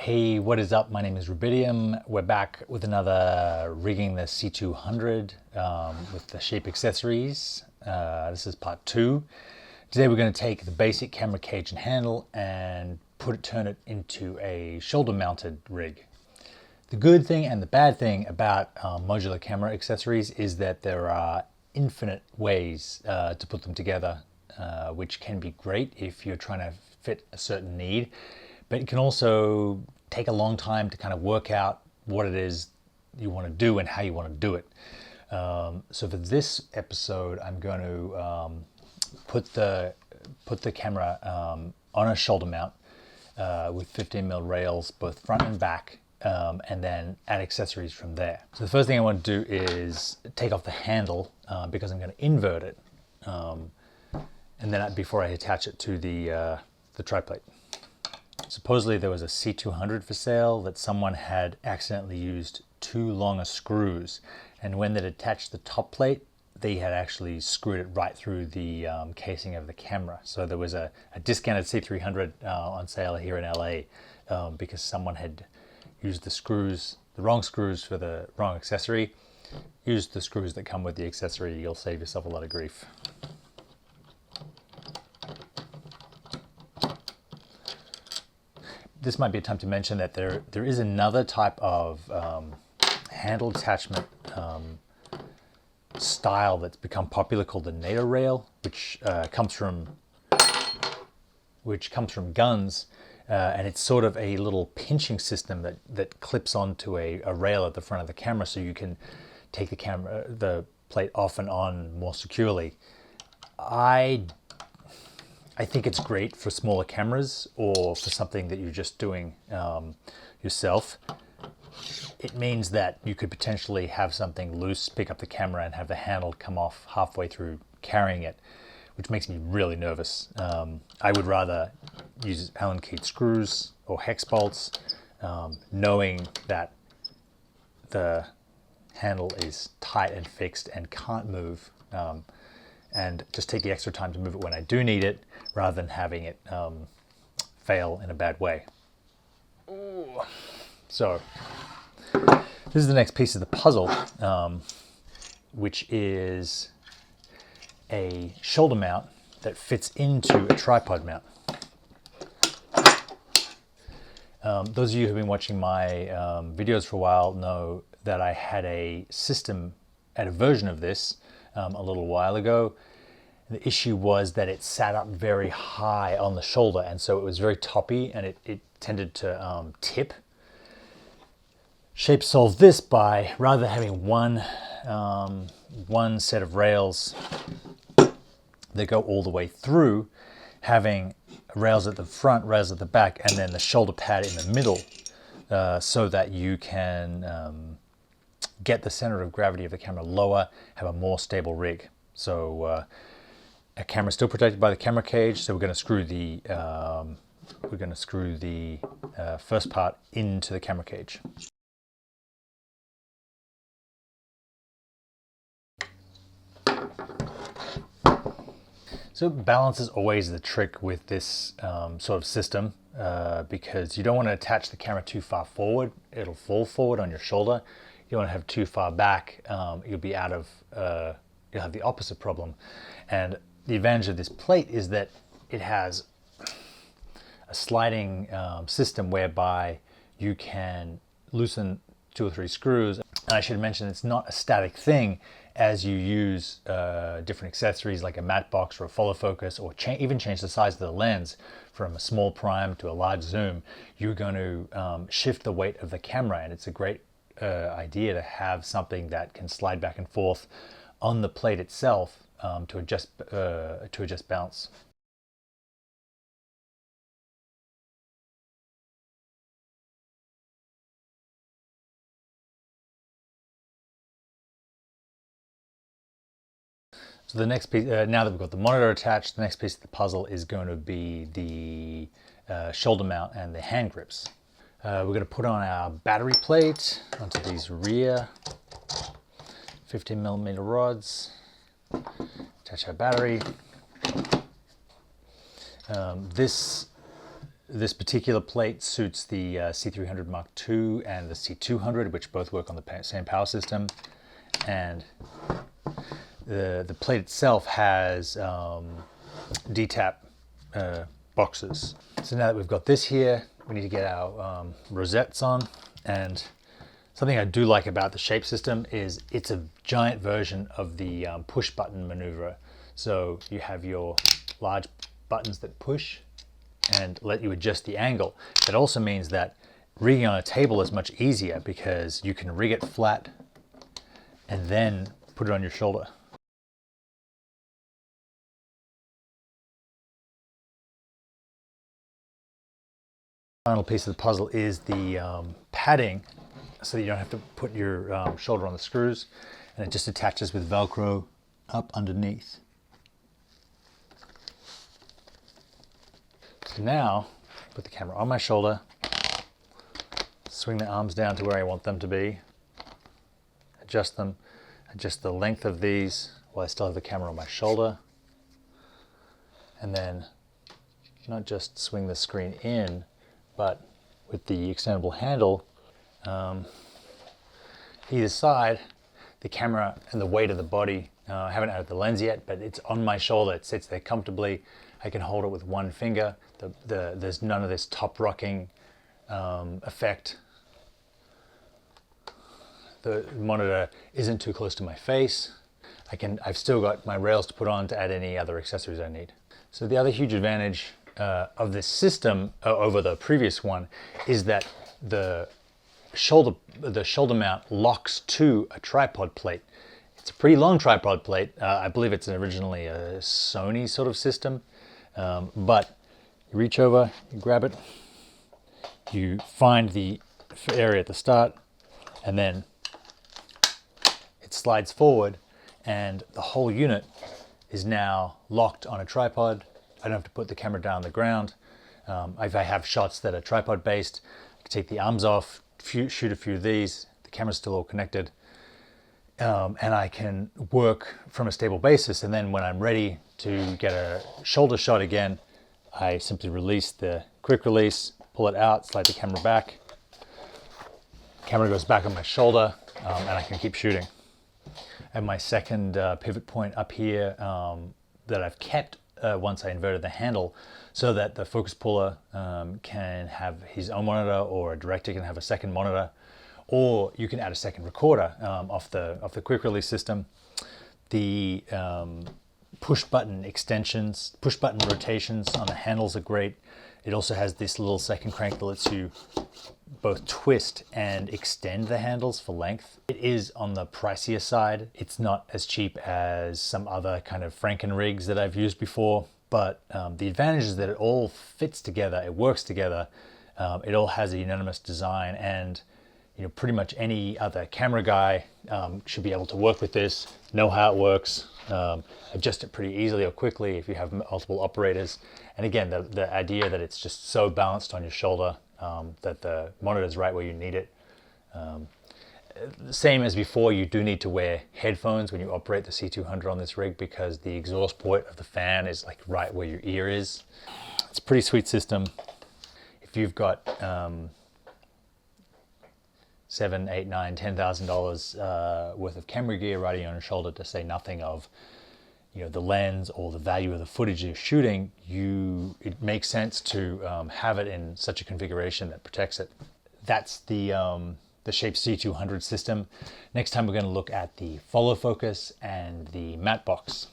Hey, what is up? My name is Rubidium. We're back with another rigging the C200 with the shape accessories. This is part 2. Today we're going to take the basic camera cage and handle and turn it into a shoulder mounted rig. The good thing and the bad thing about modular camera accessories is that there are infinite ways to put them together, which can be great if you're trying to fit a certain need. But it can also take a long time to kind of work out what it is you want to do and how you want to do it. So for this episode, I'm going to put the camera on a shoulder mount with 15mm rails, both front and back, and then add accessories from there. So the first thing I want to do is take off the handle because I'm going to invert it, and then before I attach it to the tri-plate. Supposedly there was a C200 for sale that someone had accidentally used too long screws, and when they'd attached the top plate, they had actually screwed it right through the casing of the camera. So there was a discounted C300 on sale here in LA because someone had used the wrong screws for the wrong accessory. Use the screws that come with the accessory, you'll save yourself a lot of grief. This might be a time to mention that there is another type of handle attachment style that's become popular called the Nato Rail, which comes from guns, and it's sort of a little pinching system that clips onto a rail at the front of the camera, so you can take the plate off and on more securely. I think it's great for smaller cameras or for something that you're just doing yourself. It means that you could potentially have something loose, pick up the camera and have the handle come off halfway through carrying it, which makes me really nervous. I would rather use Allen keyed screws or hex bolts, knowing that the handle is tight and fixed and can't move, and just take the extra time to move it when I do need it, rather than having it fail in a bad way. Ooh. So this is the next piece of the puzzle, which is a shoulder mount that fits into a tripod mount. Those of you who've been watching my videos for a while know that I had a version of this a little while ago. The issue was that it sat up very high on the shoulder, and so it was very toppy, and it tended to tip. Shape solved this by, rather than having one set of rails that go all the way through, having rails at the front, rails at the back, and then the shoulder pad in the middle, so that you can get the center of gravity of the camera lower, have a more stable rig. So a camera still protected by the camera cage, so we're going to screw the first part into the camera cage. So balance is always the trick with this sort of system, because you don't want to attach the camera too far forward. It'll fall forward on your shoulder. You don't want to have too far back. You'll have the opposite problem. And the advantage of this plate is that it has a sliding system whereby you can loosen 2 or 3 screws. And I should mention it's not a static thing. As you use different accessories like a matte box or a follow focus, or even change the size of the lens from a small prime to a large zoom, you're going to shift the weight of the camera, and it's a great idea to have something that can slide back and forth on the plate itself to adjust balance. So the next piece, now that we've got the monitor attached, the next piece of the puzzle is going to be the shoulder mount and the hand grips. We're going to put on our battery plate onto these rear 15mm rods, attach our battery. This This particular plate suits the C300 Mark II and the C200, which both work on the same power system. And the plate itself has DTAP boxes. So now that we've got this here, we need to get our rosettes on. And something I do like about the shape system is it's a giant version of the push button maneuver. So you have your large buttons that push and let you adjust the angle. That also means that rigging on a table is much easier because you can rig it flat and then put it on your shoulder. Final piece of the puzzle is the padding, so that you don't have to put your shoulder on the screws, and it just attaches with Velcro up underneath. So now, put the camera on my shoulder, swing the arms down to where I want them to be, adjust them, adjust the length of these while I still have the camera on my shoulder, and then not just swing the screen in, but with the extendable handle, either side, the camera and the weight of the body, I haven't added the lens yet, but it's on my shoulder, it sits there comfortably. I can hold it with one finger. There's none of this top rocking effect. The monitor isn't too close to my face. I've still got my rails to put on to add any other accessories I need. So the other huge advantage of this system over the previous one is that the shoulder mount locks to a tripod plate. It's a pretty long tripod plate. I believe it's originally a Sony sort of system, but you reach over, you grab it, you find the area at the start, and then it slides forward, and the whole unit is now locked on a tripod. I don't have to put the camera down on the ground. If I have shots that are tripod based, I can take the arms off, shoot a few of these, the camera's still all connected, and I can work from a stable basis. And then when I'm ready to get a shoulder shot again, I simply release the quick release, pull it out, slide the camera back. Camera goes back on my shoulder, and I can keep shooting. And my second pivot point up here that I've kept once I inverted the handle, so that the focus puller can have his own monitor, or a director can have a second monitor, or you can add a second recorder off the quick release system. The push button extensions, push button rotations on the handles are great. It also has this little second crank that lets you both twist and extend the handles for length. It is on the pricier side. It's not as cheap as some other kind of Franken rigs that I've used before, but the advantage is that it all fits together, it works together, it all has a unanimous design, and pretty much any other camera guy should be able to work with this, know how it works, adjust it pretty easily or quickly if you have multiple operators. And again, the idea that it's just so balanced on your shoulder, that the monitor is right where you need it. Same as before, you do need to wear headphones when you operate the C200 on this rig, because the exhaust port of the fan is like right where your ear is. It's a pretty sweet system. If you've got $7, $8, $9, $10,000 worth of camera gear riding on your shoulder, to say nothing of the lens or the value of the footage you're shooting, it makes sense to have it in such a configuration that protects it. That's the Shape C200 system. Next time we're going to look at the follow focus and the matte box.